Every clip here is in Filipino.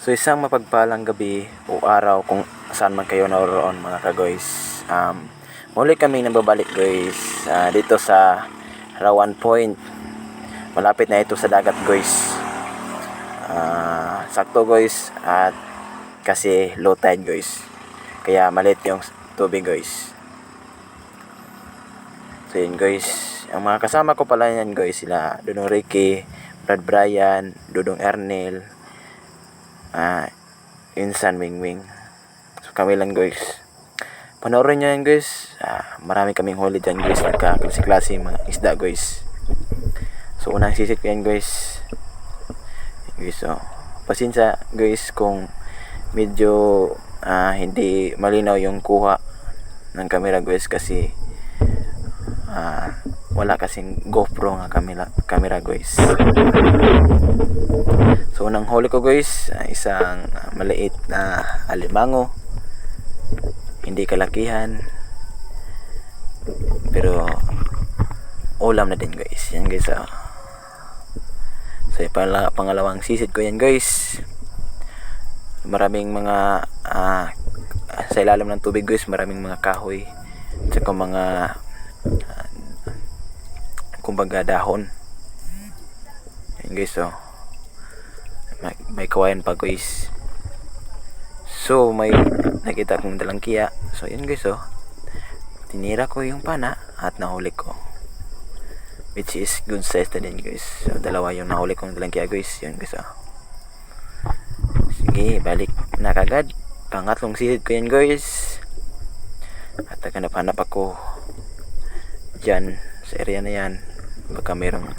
So isang mapagpalang gabi o araw kung saan man kayo naroon mga ka-guys. Muli kami nababalik guys dito sa Rawan Point. Malapit na ito sa dagat guys. Sakto guys at kasi low tide guys. Kaya maliit yung tubig guys. So yun guys. Ang mga kasama ko pala yan guys sila Dudong Ricky, Brad Brian, Dudong Ernel, Insan Wingwing. So kami lang guys. Panoorin nyo yan guys. Marami kaming huli dyan guys. Nagkaklase-klase mga isda guys. So unang sisit ko yan guys. Guys so pasensya guys kung medyo hindi malinaw yung kuha ng camera guys kasi wala kasing GoPro nga camera guys. So unang huli ko guys isang maliit na alimango, hindi kalakihan pero ulam na din guys. Yan guys so pangalawang sisid ko yan guys. Maraming mga sa ilalim ng tubig guys, maraming mga kahoy at saka mga kumbaga dahon. Yan guys may kawayan pa guys. So may nakita kong dalangkiya. So yun guys tinira ko yung pana at nahuli ko, which is good size na din guys. So dalawa yung nahuli kong dalangkiya guys. Yun guys sige balik na kagad. Pangatlong sisid ko yan guys at naghanap ako dyan sa area na yan, baka mayroong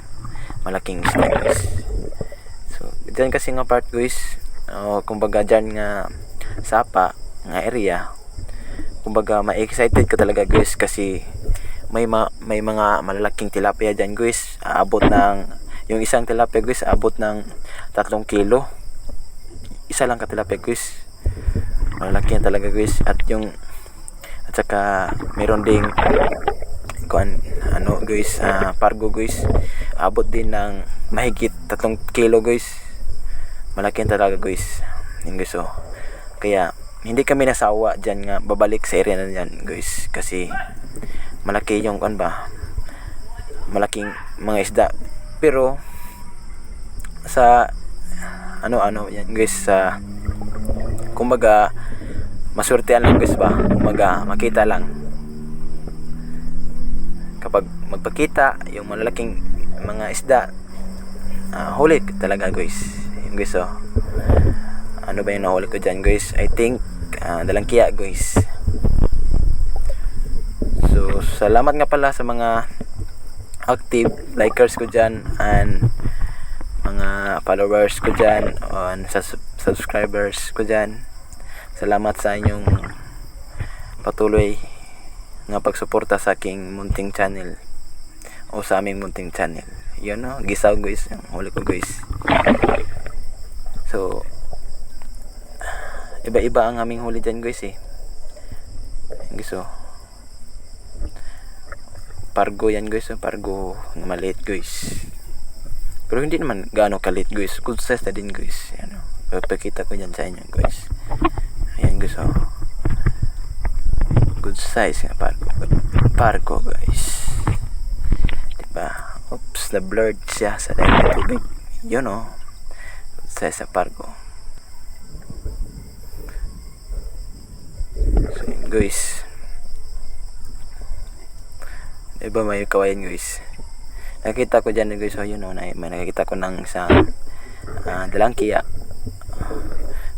malaking isda guys. So dyan kasi nga part guys kumbaga dyan nga sapa nga area, kumbaga ma-excited ka talaga guys kasi may mga malalaking tilapia dyan guys. Aabot ng yung isang tilapia guys aabot ng 3 kilo. Isa lang ka tilapia guys, malaki yan talaga guys. At saka meron ding guys pargo guys, abot din ng mahigit 3 kilo guys. Malaki yan talaga guys. Yun guys kaya hindi kami nasawa dyan nga babalik sa area na yan guys kasi malaki yung malaking mga isda. Pero sa yan guys kumbaga maswertean lang guys ba, kumbaga makita lang kapag magpakita yung malalaking mga isda, huli talaga guys. Yung guys ano ba yung nahuli ko dyan guys? I think dalangkiya guys. So salamat nga pala sa mga active likers ko dyan and mga followers ko dyan on subscribers ko dyan. Salamat sa inyong patuloy nga pagsuporta sa aking munting channel o sa aming munting channel. Yun gisaw guys yung huli ko guys. So iba-iba ang aming huli dyan guys guys pargo yan guys pargo nga maliit guys. Pero hindi naman gaano kalit guys. Good size na din guys. Yan papakita ko dyan sa inyo guys. Ayan guys good size nga pargo guys. Diba? Oops, na blurred siya sa dagat tubig. Yun good size na pargo. So yun guys. Diba may kawayan guys. Nakita ko dyan guys yun may nakita ko ng isang dalangkiya.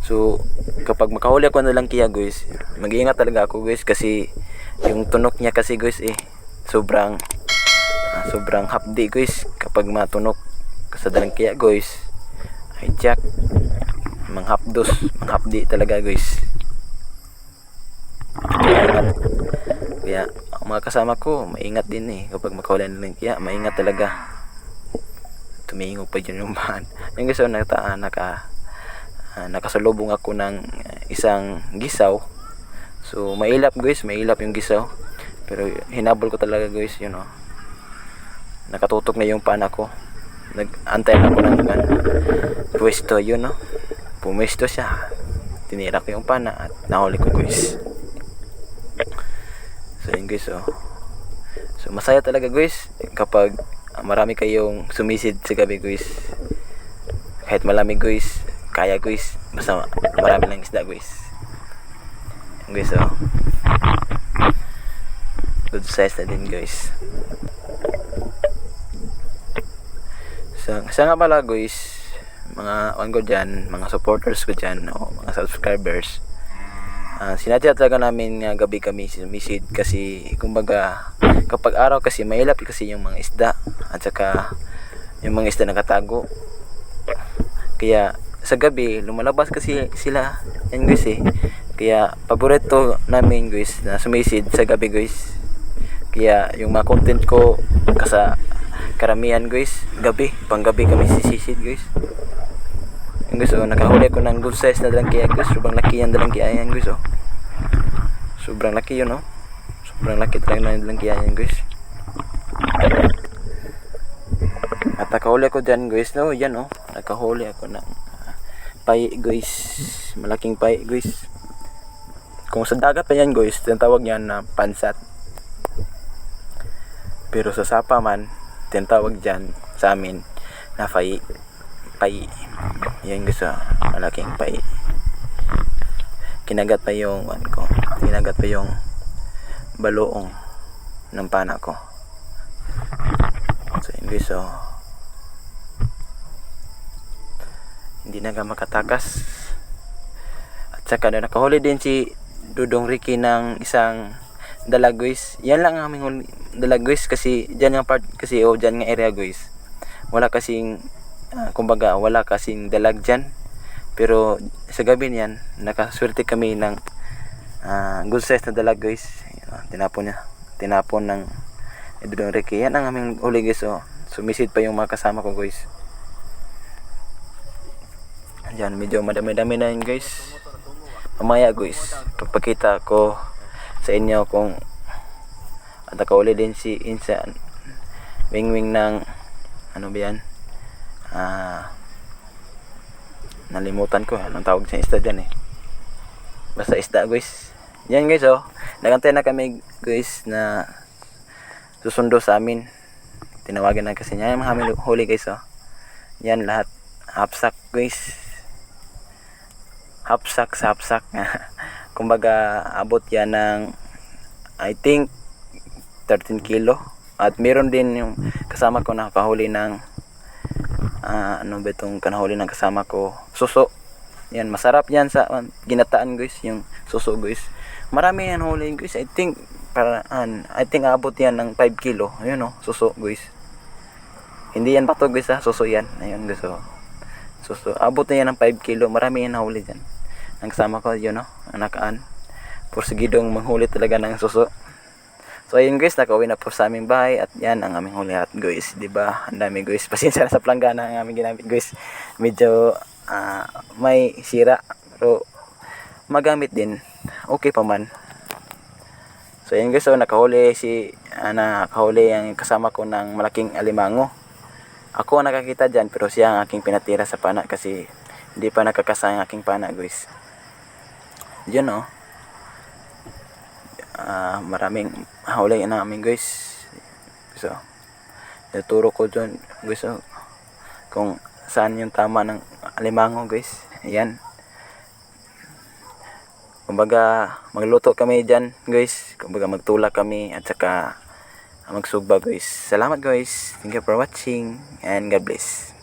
So kapag makahuli ako ng dalangkiya guys, mag-iingat talaga ako guys kasi yung tunok niya kasi guys sobrang hapdi guys. Kapag matunok sa dalangkiya guys ay jack manghapdi talaga guys. Kaya ang mga kasama ko maingat din kapag makahuli ng dalangkiya, maingat talaga. Tumingo pa dyan yung bahan. Yung guys nakasalubong ako ng isang gisaw. So mailap guys, mailap yung gisaw. Pero hinabol ko talaga guys nakatutok na yung pana ko. Nag-antay na ako ng pwesto yun pumesto siya, tinira ko yung pana at nahuli ko guys. So yun guys, oh. So masaya talaga guys kapag marami kayong sumisid sa gabi guys. Kahit malamig guys, kaya guys, basta marami lang isda guys. Yun guys, oh. Good size na din guys. So nga pala guys, mga on ko dyan, mga supporters ko dyan, o mga subscribers, sinadya talaga namin nga gabi kami sumisid kasi kumbaga kapag araw kasi mahilap kasi yung mga isda at saka yung mga isda nakatago, kaya sa gabi lumalabas kasi sila yan guys eh. Kaya paborito namin guys na sumisid sa gabi guys. Kaya yung mga content ko karamihan guys gabi, pang gabi kami sisisid guys. Yung guys, oh, nakahuli ako ng good size na dalangkya guys. Sobrang laki yan dalangkya yan guys, oh. Sobrang laki yun, oh. Sobrang laki talaga ng dalangkya yan guys. At nakahuli ako dyan guys, no. Yan, oh. Nakahuli ako ng pai guys. Malaking pai guys. Kung sa dagat pa yan guys, tinatawag yan na pansat. Pero sa sapa man, tinatawag dyan sa amin na pai. Yan guys, oh. Malaking pai. Kinagat pa yung baloong ng pana ko. So yun guys, oh. Hindi na makatakas. At saka na nakahuli din si Dudong Ricky ng isang dalag guys. Yan lang ang aming dalag guys kasi dyan yung part kasi o dyan nga area guys. Wala kasing kumbaga wala kasing dalag dyan. Pero sa gabi niyan nakaswerte kami ng good size na dalag guys. Tinapon ng Dudong Ricky. Yan ang aming huli guys, oh. Sumisid pa yung mga kasama ko guys. Diyan medyo madami-dami na yun guys. Mamaya guys pagpakita ko sa inyo kung at nakahuli din si Insan wing ng ano ba yan, nalimutan ko anong tawag sa isda dyan eh, basta isda guys. Yan guys, oh, nagantay na kami guys na susundo sa amin. Tinawagan na kasi niya yung mga huli guys, oh. Yan lahat hapsak guys, hapsak sa hapsak. Kumbaga abot yan ng I think 13 kilo. At meron din yung kasama ko nakahuli ng ano ba itong kanahuli ng kasama ko, suso. Yan, masarap yan sa ginataan guys, yung suso guys. Marami yan huli guys. I think abot yan ng 5 kilo. Ayun, oh, suso guys. Hindi yan bato guys, ha, suso yan. Ayun guys, oh. Suso. Abot na yan ng 5 kilo. Marami yan huli dyan. Ang kasama ko yun, oh, anakaan. Porsigidong manghuli talaga ng suso. So ayun guys, nakauwi na po sa aming bahay at yan ang aming huli at guys, 'di ba? Ang dami guys. Pasensya na sa planggana ang aming ginamit guys. Medyo may sira pero magamit din. Okay pa man. So ayun guys, so nakahuli ang kasama ko ng malaking alimango. Ako ang nakakita diyan pero siya ang aking pinatira sa pana kasi hindi pa nakakasa ang aking pana guys. Diyan, oh. Maraming huli namin guys. So tuturo ko dyan guys, oh, kung saan yung tama ng alimango guys. Ayan, kumbaga magluto kami dyan guys, kumbaga magtulak kami at saka magsugba guys. Salamat guys, thank you for watching and God bless.